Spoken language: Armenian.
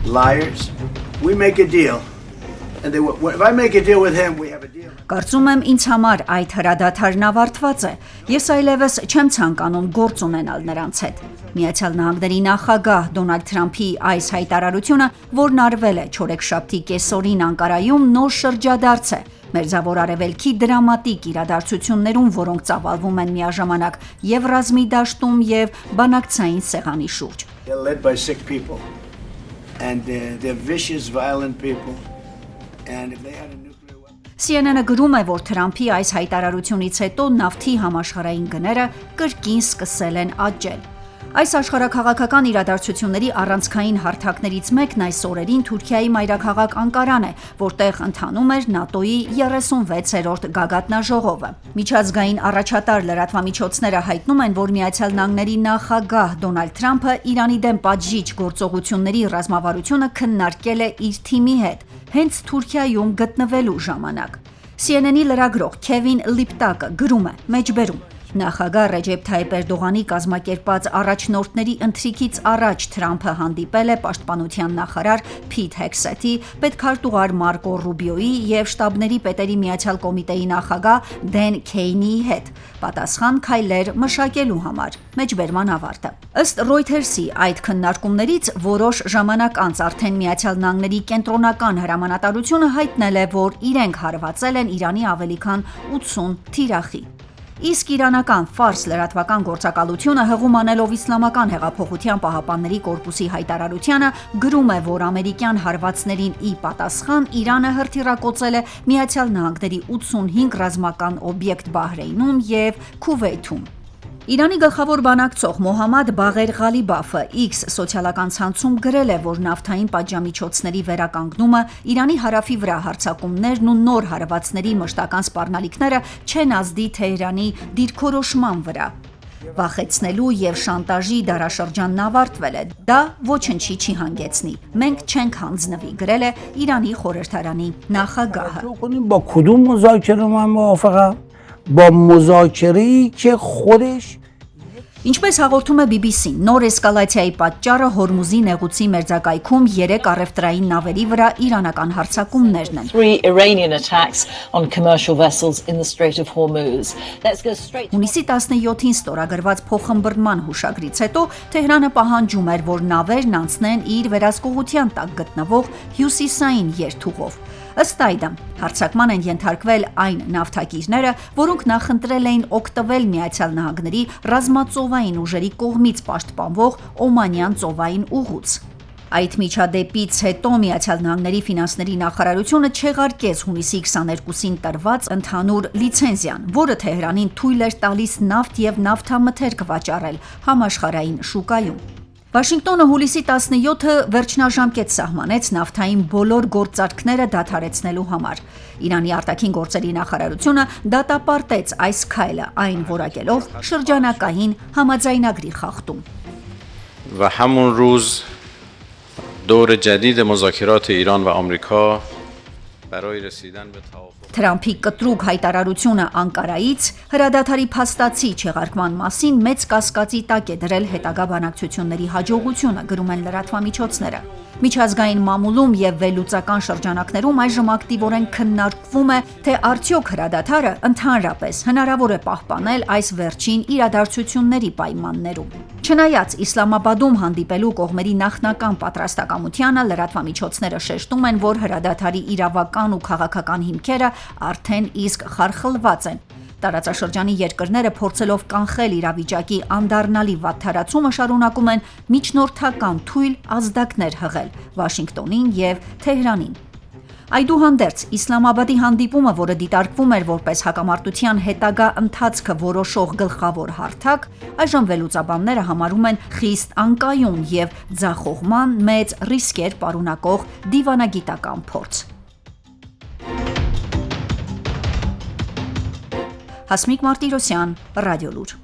liars. We make a deal. And if I make a deal with him, we have a deal. Կարծում եմ ինձ համար այդ հրադադարն ավարտված է։ Ես այլևս չեմ ցանկանում գործ ունենալ նրանց հետ։ Միացյալ Նահանգների նախագահ Դոնալդ Թրամփի այս հայտարարությունը, որն արվել է չորեքշաբթի կեսօրին Անկարայում, նոր շրջադարձ է Մերձավոր Արևելքի դրամատիկ իրադարձություններում, որոնք ծավալվում են միաժամանակ եւ ռազմի դաշտում եւ բանակցային սեղանի շուրջ։ They're led by sick people. And they're vicious, violent people. And if they had a nuclear weapon. CNN-ը գրում է, որ Թրամփի այս հայտարարությունից հետո նավթի համաշխարհային գները կրկին սկսել են աճել։ Այս աշխարհաքաղաքական իրադարձությունների առանցքային հարթակներից մեկն այս օրերին Թուրքիայի մայրաքաղաք Անկարան է, որտեղ ընթանում էր ՆԱՏՕ-ի 36-րդ գագաթնաժողովը։ Միջազգային առաջատար լրատվամիջոցները հայտնում են, որ Միացյալ Նահանգների նախագահ Դոնալդ Թրամփը Իրանի դեմ պատժիչ գործողությունների ռազմավարությունը քննարկել է իր թիմի հետ, հենց Թուրքիայում գտնվելու ժամանակ։ CNN-ի լրագրող Քևին Լիպտակը գրում է. մեջբերում Նախագահ Ռեջեփ Թայիպ Էրդողանի կազմակերպած առաջնորդների ընթրիքից առաջ Թրամփը հանդիպել է պաշտպանության նախարար Փիթ Հեքսեթի, պետքարտուղար Մարկո Ռուբիոյի եւ շտաբների պետերի միացյալ կոմիտեի նախագահ Դեն Քեյնիի հետ, պատասխան քայլեր մշակելու համար։ Մեջբերման ավարտը։ Ըստ Reuters-ի այդ քննարկումներից որոշ ժամանակ անց արդեն Միացյալ Նահանգների կենտրոնական հրամանատարությունը հայտնել է, որ իրենք հարվածել են Իրանի ավելի քան 80 թիրախի։ Իսկ իրանական Ֆարս լրատվական գործակալությունը հղում անելով Իսլամական հեղափոխության պահապանների կորպուսի հայտարարությանը գրում է, որ ամերիկյան հարվածներին ի պատասխան Իրանը հրթիռակոծել է Միացյալ Նահանգների 85 ռազմական օբյեկտ Բահրեյնում եւ Քուվեյթում։ Իրանի գլխավոր բանակցող Մոհամմադ Բաղեր Ղալիբաֆը X սոցիալական ցանցում գրել է, որ նավթային պատժամիջոցների վերականգնումը, Իրանի հարավի վրա հարձակումներն ու նոր հարվածների մշտական սպառնալիքները չեն ազդի Թեհրանի դիրքորոշման վրա։ Վախեցնելու եւ շանտաժի դարաշրջանն ավարտվել է։ Դա ոչնչի չի հանգեցնի։ Մենք չենք հանձնվի, գրել է Իրանի խորհրդարանի նախագահը։ با کدوم مذاکره من موافقم با مذاکره‌ای که خودش Ինչպես հաղորդում է BBC-ն, նոր էսկալացիայի պատճառը Հորմուզի նեղուցի մերձակայքում 3 առևտրային նավերի վրա իրանական հարձակումներն են։ 3 Iranian attacks on commercial vessels in the Strait of Hormuz. Let's go straight to Հունիսի 17-ին ստորագրված փոխհմբռնման հուշագրից հետո Թեհրանը պահանջում էր, որ նավերն անցնեն իր վերահսկողության տակ գտնվող հյուսիսային երթուղով։ Ըստ այդմ, հարձակման են ենթարկվել այն նավթակիրները, որոնք նախընտրել էին օգտվել Միացյալ Նահանգների ռազմածովային ուժերի կողմից պաշտպանվող Օմանյան ծովային ուղուց։ Այդ միջադեպից հետո Միացյալ Նահանգների ֆինանսների նախարարությունը չեղարկեց հունիսի 22-ին տրված ընդհանուր լիցենզիան, որը Թեհրանին թույլ էր տալիս նավթ եւ նավթամթերք վաճառել համաշխարհային շուկայում։ Վաշինգտոնը հուլիսի 17-ը վերջնաժամկետ սահմանեց նավթային բոլոր գործարքները դադարեցնելու համար։ Իրանի արտաքին գործերի նախարարությունը դատապարտեց այս քայլը, այն որակելով շրջանակային համաձայնագրի խախտում։ و همون روز دور جدید مذاکرات ایران و آمریکا برای رسیدن به توافق Թրամփի կտրուկ հայտարարությունը Անկարայից հրադադարի փաստացի չեղարկման մասին մեծ կասկածի տակ է դրել հետագա բանակցությունների հաջողությունը, գրում են լրատվամիջոցները։ Միջազգային մամուլում եւ վերլուծական շրջանակներում այժմ ակտիվորեն քննարկվում է, թե արդյոք հրադադարը ընդհանրապես հնարավոր է պահպանել այս վերջին իրադարձությունների պայմաններում։ Չնայած Իսլամաբադում հանդիպելու կողմերի նախնական պատրաստակամությանը, լրատվամիջոցները շեշտում են, որ հրադադարի իրավական ու քաղաքական հիմքերը արդեն իսկ խարխլված են։ Տարածաշրջանի երկրները փորձելով կանխել իրավիճակի անդառնալի վատթարացումը շարունակում են միջնորդական թույլ ազդակներ հղել Վաշինգտոնին եւ Թեհրանին։ Այդուհանդերձ Իսլամաբադի հանդիպումը, որը դիտարկվում էր որպես հակամարտության հետագա ընթացքը որոշող գլխավոր հարթակ, այժմ վերլուծաբանները համարում են խիստ անկայուն եւ ձախողման մեծ ռիսկեր պարունակող դիվանագիտական փորձ։ Հասմիկ Մարտիրոսյան, Ռադիոլուր։